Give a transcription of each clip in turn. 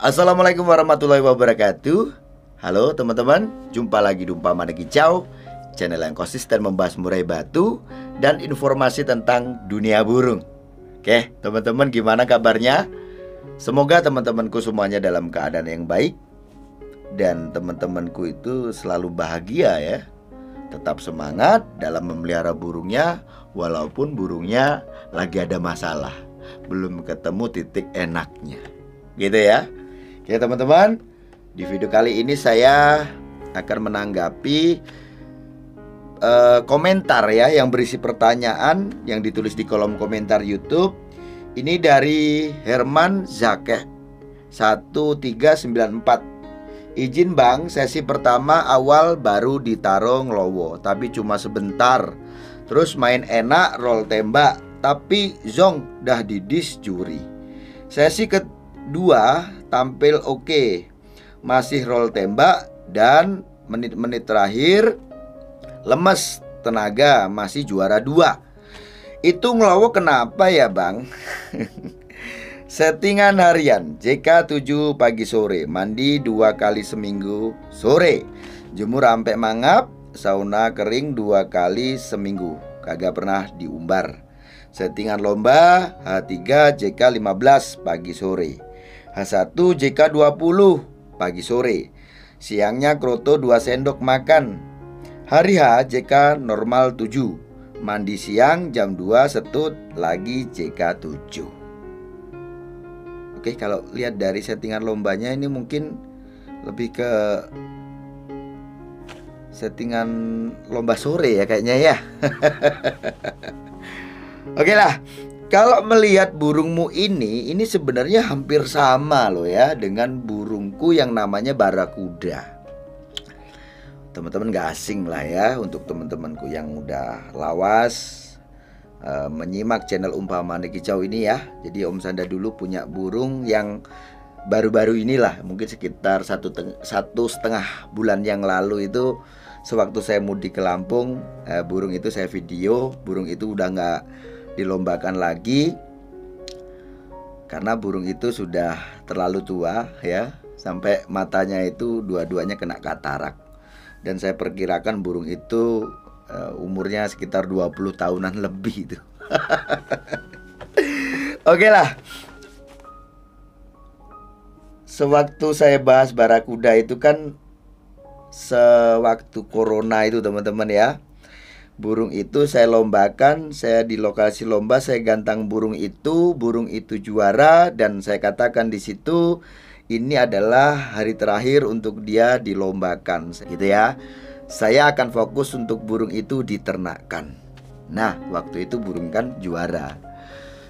Assalamualaikum warahmatullahi wabarakatuh. Halo teman-teman, jumpa lagi di Umpama Kicau, channel yang konsisten membahas murai batu dan informasi tentang dunia burung. Oke, teman-teman gimana kabarnya? Semoga teman-temanku semuanya dalam keadaan yang baik dan teman-temanku itu selalu bahagia ya. Tetap semangat dalam memelihara burungnya walaupun burungnya lagi ada masalah, belum ketemu titik enaknya. Gitu ya. Oke teman-teman, di video kali ini saya akan menanggapi komentar ya yang berisi pertanyaan yang ditulis di kolom komentar YouTube. Ini dari Herman Zakeh 1394. Izin bang, sesi pertama awal baru ditaruh ngelowo, tapi cuma sebentar. Terus main enak, roll tembak, tapi zong dah didis juri. Sesi kedua tampil oke, masih roll tembak dan menit-menit terakhir lemes tenaga, masih juara 2. Itu ngelowo kenapa ya bang? Settingan harian JK 7 pagi sore, mandi 2 kali seminggu sore, jemur sampai mangap, sauna kering 2 kali seminggu, kagak pernah diumbar. Settingan lomba H3 JK 15 pagi sore, H1 JK 20 pagi sore, siangnya kroto 2 sendok makan. Hari H JK normal 7, mandi siang jam 2 setut lagi JK 7. Oke, kalau lihat dari settingan lombanya ini mungkin lebih ke settingan lomba sore ya kayaknya ya. Oke lah, kalau melihat burungmu ini sebenarnya hampir sama loh ya dengan burungku yang namanya barakuda. Teman-teman gak asing lah ya untuk teman-temanku yang udah lawas menyimak channel Umpama Kicau ini ya. Jadi Om Sanda dulu punya burung yang baru-baru inilah, mungkin sekitar satu setengah bulan yang lalu itu, sewaktu saya mudik ke Lampung, burung itu saya video. Burung itu udah gak dilombakan lagi karena burung itu sudah terlalu tua ya, sampai matanya itu dua-duanya kena katarak. Dan saya perkirakan burung itu umurnya sekitar 20 tahunan lebih itu. Oke lah. Sewaktu saya bahas barakuda itu kan sewaktu corona itu teman-teman ya. Burung itu saya lombakan, saya di lokasi lomba saya gantang burung itu juara, dan saya katakan di situ ini adalah hari terakhir untuk dia dilombakan, gitu ya. Saya akan fokus untuk burung itu diternakkan. Nah, waktu itu burung kan juara.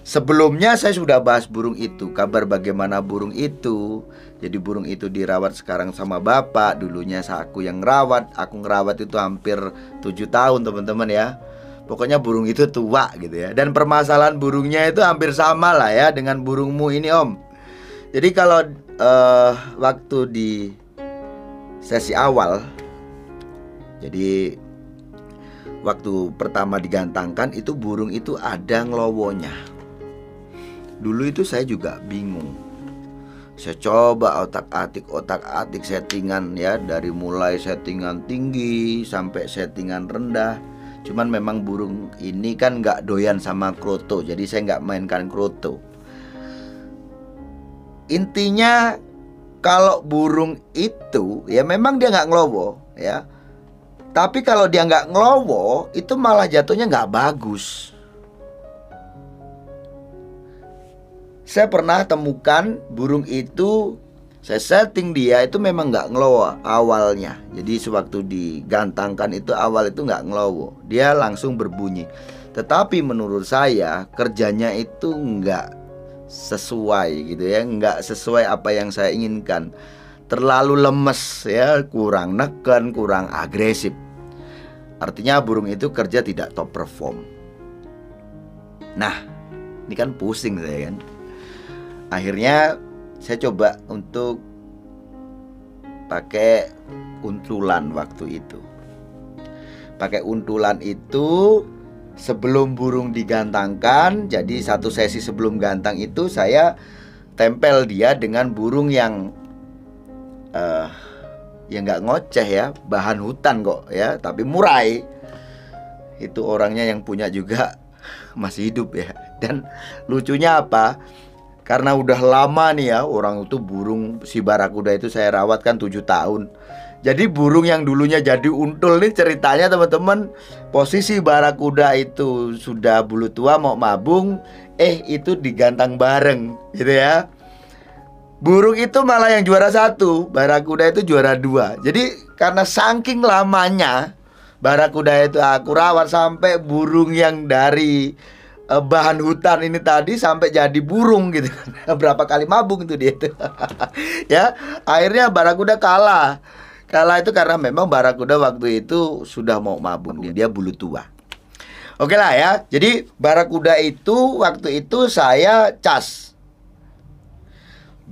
Sebelumnya saya sudah bahas burung itu, kabar bagaimana burung itu. Jadi burung itu dirawat sekarang sama bapak. Dulunya aku yang ngerawat. Aku ngerawat itu hampir 7 tahun teman-teman ya. Pokoknya burung itu tua gitu ya. Dan permasalahan burungnya itu hampir sama lah ya dengan burungmu ini om. Jadi kalau waktu di sesi awal, jadi waktu pertama digantangkan itu burung itu ada ngelowonya. Dulu itu saya juga bingung. Saya coba otak-atik settingan ya, dari mulai settingan tinggi sampai settingan rendah. Cuman memang burung ini kan nggak doyan sama kroto, jadi saya nggak mainkan kroto. Intinya kalau burung itu ya memang dia nggak ngelowo ya. Tapi kalau dia nggak ngelowo itu malah jatuhnya nggak bagus. Saya pernah temukan burung itu, saya setting dia itu memang nggak ngelowo awalnya. Jadi sewaktu digantangkan itu awal itu nggak ngelowo, dia langsung berbunyi. Tetapi menurut saya kerjanya itu nggak sesuai gitu ya, nggak sesuai apa yang saya inginkan. Terlalu lemes ya, kurang neken, kurang agresif. Artinya burung itu kerja tidak top perform. Nah, ini kan pusing saya kan. Akhirnya saya coba untuk pakai untulan waktu itu. Pakai untulan itu sebelum burung digantangkan. Jadi satu sesi sebelum gantang itu saya tempel dia dengan burung yang ya nggak ngoceh ya, bahan hutan kok ya, tapi murai. Itu orangnya yang punya juga masih hidup ya. Dan lucunya apa? Karena udah lama nih ya, orang itu burung si barakuda itu saya rawat kan 7 tahun. Jadi burung yang dulunya jadi untul nih ceritanya teman-teman, posisi barakuda itu sudah bulu tua mau mabung, itu digantang bareng gitu ya. Burung itu malah yang juara 1, barakuda itu juara 2. Jadi karena saking lamanya barakuda itu aku rawat sampai burung yang dari bahan hutan ini tadi sampai jadi burung gitu. Berapa kali mabung itu dia itu. Ya, akhirnya barakuda kalah. Kalah itu karena memang barakuda waktu itu sudah mau mabung, dia bulu tua. Oke lah ya. Jadi barakuda itu waktu itu saya cas.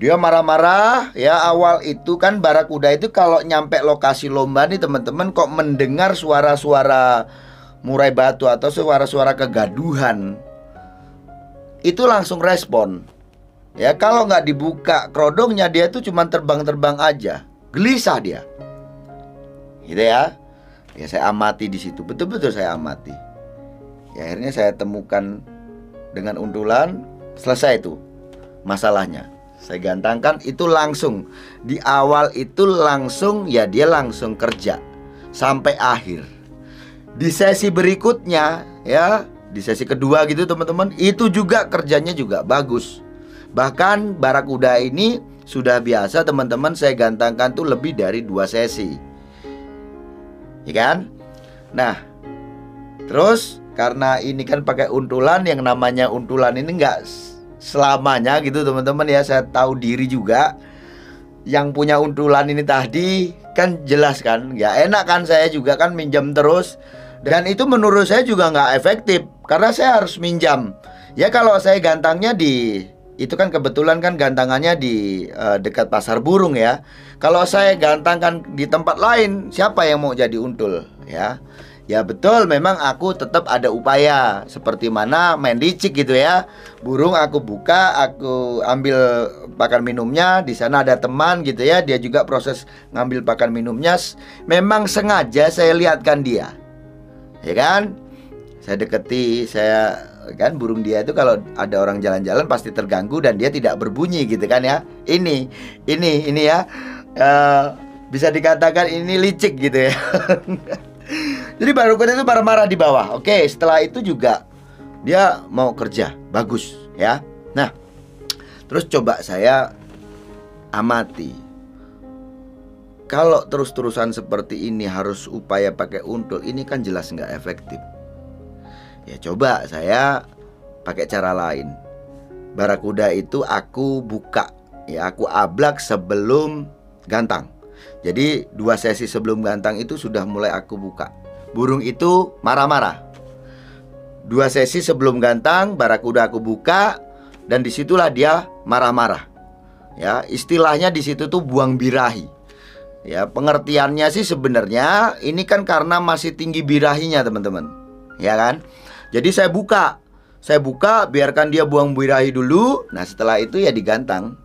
Dia marah-marah ya. Awal itu kan barakuda itu kalau nyampe lokasi lomba nih teman-teman, kok mendengar suara-suara murai batu atau suara-suara kegaduhan, itu langsung respon. Ya kalau nggak dibuka kerodongnya dia itu cuma terbang-terbang aja, gelisah dia. Gitu ya. Ya saya amati di situ, betul-betul saya amati. Ya akhirnya saya temukan dengan untulan, selesai itu masalahnya. Saya gantangkan itu langsung. Di awal itu langsung ya, dia langsung kerja sampai akhir. Di sesi berikutnya ya, di sesi kedua gitu teman-teman, itu juga kerjanya juga bagus. Bahkan barakuda ini sudah biasa teman-teman saya gantangkan tuh lebih dari 2 sesi. Ya kan? Nah, terus karena ini kan pakai untulan, yang namanya untulan ini enggak selamanya gitu teman-teman ya. Saya tahu diri juga. Yang punya untulan ini tadi kan jelas kan, ya enak kan, saya juga kan minjam terus. Dan itu menurut saya juga nggak efektif, karena saya harus minjam. Ya kalau saya gantangnya di, itu kan kebetulan kan gantangannya di dekat pasar burung ya. Kalau saya gantangkan di tempat lain, siapa yang mau jadi untul ya? Ya betul, memang aku tetap ada upaya. Seperti mana main licik gitu ya. Burung aku buka, aku ambil pakan minumnya. Di sana ada teman gitu ya, dia juga proses ngambil pakan minumnya. Memang sengaja saya lihatkan dia, ya kan. Saya deketi, saya kan burung dia itu kalau ada orang jalan-jalan pasti terganggu dan dia tidak berbunyi gitu kan ya. Ini ya, bisa dikatakan ini licik gitu ya. Jadi barakuda itu marah-marah di bawah. Oke, setelah itu juga dia mau kerja, bagus ya. Nah, terus coba saya amati. Kalau terus-terusan seperti ini harus upaya pakai untul, ini kan jelas nggak efektif. Ya coba saya pakai cara lain. Barakuda itu aku buka, ya aku ablak sebelum gantang. Jadi 2 sesi sebelum gantang itu sudah mulai aku buka. Burung itu marah-marah. 2 sesi sebelum gantang barakuda aku buka, dan disitulah dia marah-marah. Ya istilahnya di situ tuh buang birahi. Ya pengertiannya sih sebenarnya ini kan karena masih tinggi birahinya teman-teman, ya kan. Jadi saya buka, biarkan dia buang birahi dulu. Nah setelah itu ya digantang.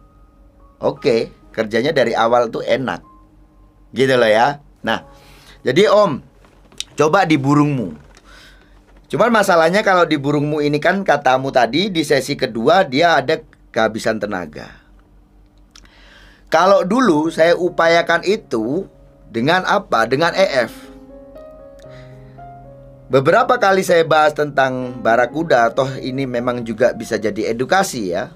Oke, kerjanya dari awal tuh enak, gitu loh ya. Nah jadi Om, coba di burungmu. Cuman masalahnya kalau di burungmu ini kan katamu tadi di sesi kedua dia ada kehabisan tenaga. Kalau dulu saya upayakan itu dengan apa? Dengan EF. Beberapa kali saya bahas tentang barakuda, toh ini memang juga bisa jadi edukasi ya.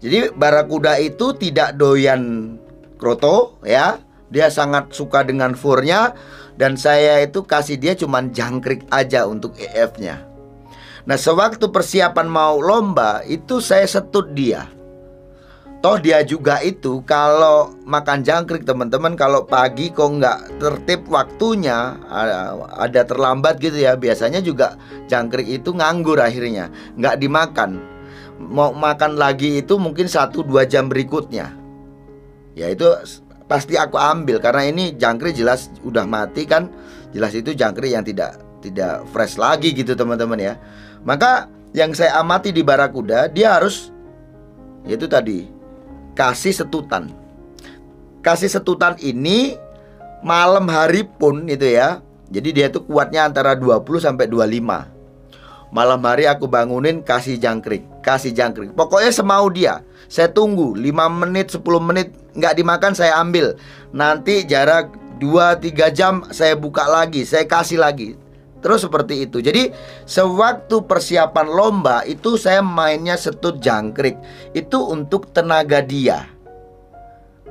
Jadi barakuda itu tidak doyan kroto ya. Dia sangat suka dengan furnya. Dan saya itu kasih dia cuman jangkrik aja untuk EF-nya. Nah sewaktu persiapan mau lomba itu saya setut dia. Toh dia juga itu kalau makan jangkrik teman-teman, kalau pagi kok nggak tertib waktunya, ada terlambat gitu ya, biasanya juga jangkrik itu nganggur akhirnya, nggak dimakan. Mau makan lagi itu mungkin 1-2 jam berikutnya. Ya itu pasti aku ambil, karena ini jangkrik jelas udah mati kan. Jelas itu jangkrik yang tidak fresh lagi gitu teman-teman ya. Maka yang saya amati di barakuda, dia harus, yaitu tadi kasih setutan. Kasih setutan ini malam hari pun itu ya. Jadi dia tuh kuatnya antara 20 sampai 25. Malam hari aku bangunin kasih jangkrik. Pokoknya semau dia. Saya tunggu 5 menit, 10 menit nggak dimakan saya ambil. Nanti jarak 2-3 jam saya buka lagi, saya kasih lagi. Terus seperti itu. Jadi sewaktu persiapan lomba itu saya mainnya setut jangkrik. Itu untuk tenaga dia,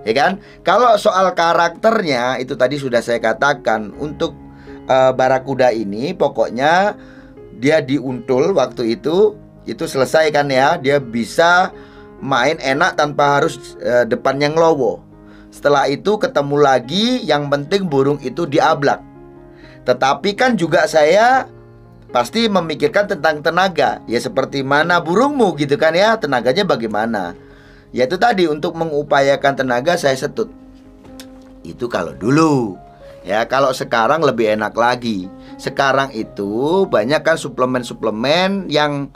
ya kan? Kalau soal karakternya itu tadi sudah saya katakan. Untuk barakuda ini pokoknya dia diuntul waktu itu selesai kan ya. Dia bisa main enak tanpa harus depannya ngelowo. Setelah itu ketemu lagi, yang penting burung itu diablak. Tetapi kan juga saya pasti memikirkan tentang tenaga. Ya seperti mana burungmu gitu kan ya, tenaganya bagaimana. Ya itu tadi, untuk mengupayakan tenaga saya setut. Itu kalau dulu. Ya kalau sekarang lebih enak lagi. Sekarang itu banyak kan suplemen-suplemen yang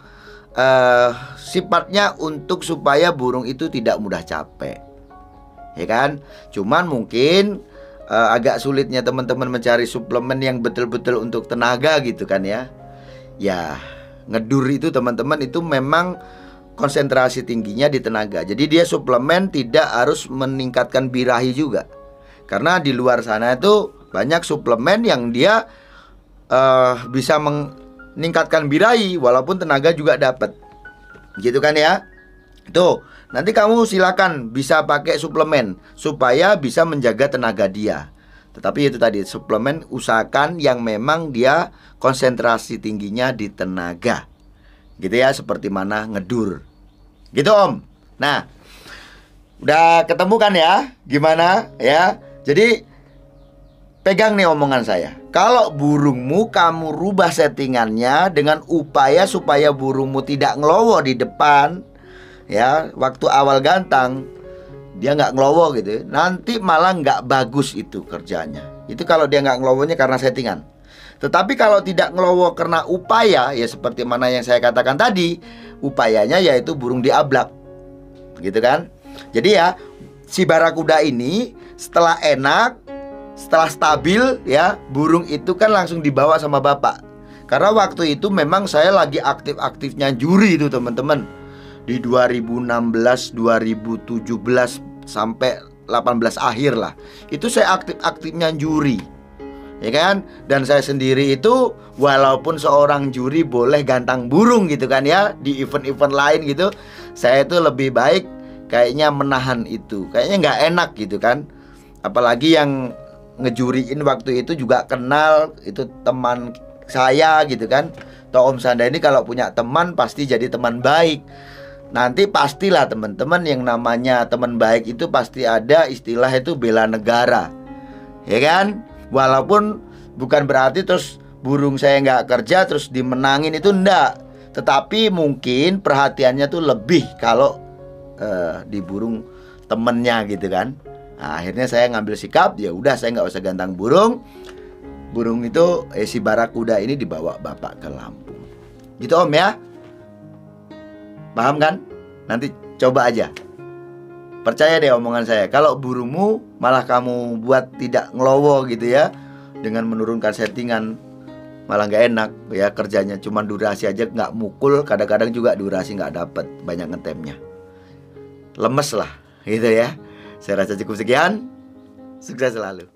sifatnya untuk supaya burung itu tidak mudah capek, ya kan? Cuman mungkin agak sulitnya teman-teman mencari suplemen yang betul-betul untuk tenaga gitu kan ya. Ya ngedur itu teman-teman itu memang konsentrasi tingginya di tenaga. Jadi dia suplemen tidak harus meningkatkan birahi juga. Karena di luar sana itu banyak suplemen yang dia bisa meningkatkan birahi walaupun tenaga juga dapat. Gitu kan ya. Tuh, nanti kamu silakan bisa pakai suplemen supaya bisa menjaga tenaga dia. Tetapi itu tadi, suplemen usahakan yang memang dia konsentrasi tingginya di tenaga. Gitu ya, seperti mana ngedur. Gitu Om. Nah, udah ketemu kan ya? Gimana ya? Jadi pegang nih omongan saya. Kalau burungmu kamu rubah settingannya dengan upaya supaya burungmu tidak ngelowo di depan, ya, waktu awal gantang dia nggak ngelowo gitu, nanti malah nggak bagus itu kerjanya. Itu kalau dia nggak ngelowonya karena settingan. Tetapi kalau tidak ngelowo karena upaya, ya seperti mana yang saya katakan tadi, upayanya yaitu burung diablak, gitu kan. Jadi ya si barakuda ini setelah enak, setelah stabil ya, burung itu kan langsung dibawa sama bapak. Karena waktu itu memang saya lagi aktif-aktifnya juri itu teman-teman. Di 2016, 2017 sampai 18 akhir lah. Itu saya aktif-aktifnya juri, ya kan? Dan saya sendiri itu walaupun seorang juri boleh gantang burung gitu kan ya, di event-event lain gitu, saya itu lebih baik kayaknya menahan itu. Kayaknya nggak enak gitu kan. Apalagi yang ngejuriin waktu itu juga kenal, itu teman saya gitu kan. Toh Om Sanda ini kalau punya teman pasti jadi teman baik. Nanti pastilah teman-teman, yang namanya teman baik itu pasti ada istilah itu bela negara, ya kan? Walaupun bukan berarti terus burung saya nggak kerja terus dimenangin, itu enggak. Tetapi mungkin perhatiannya tuh lebih kalau di burung temennya gitu kan. Nah, akhirnya saya ngambil sikap, ya udah saya nggak usah gantang burung. Burung itu si barakuda ini dibawa bapak ke Lampung. Gitu Om ya. Paham kan? Nanti coba aja. Percaya deh omongan saya. Kalau burungmu malah kamu buat tidak ngelowo gitu ya, dengan menurunkan settingan, malah nggak enak ya kerjanya. Cuman durasi aja nggak mukul, kadang-kadang juga durasi nggak dapet, banyak ngetemnya. Lemes lah gitu ya. Saya rasa cukup sekian. Sukses selalu.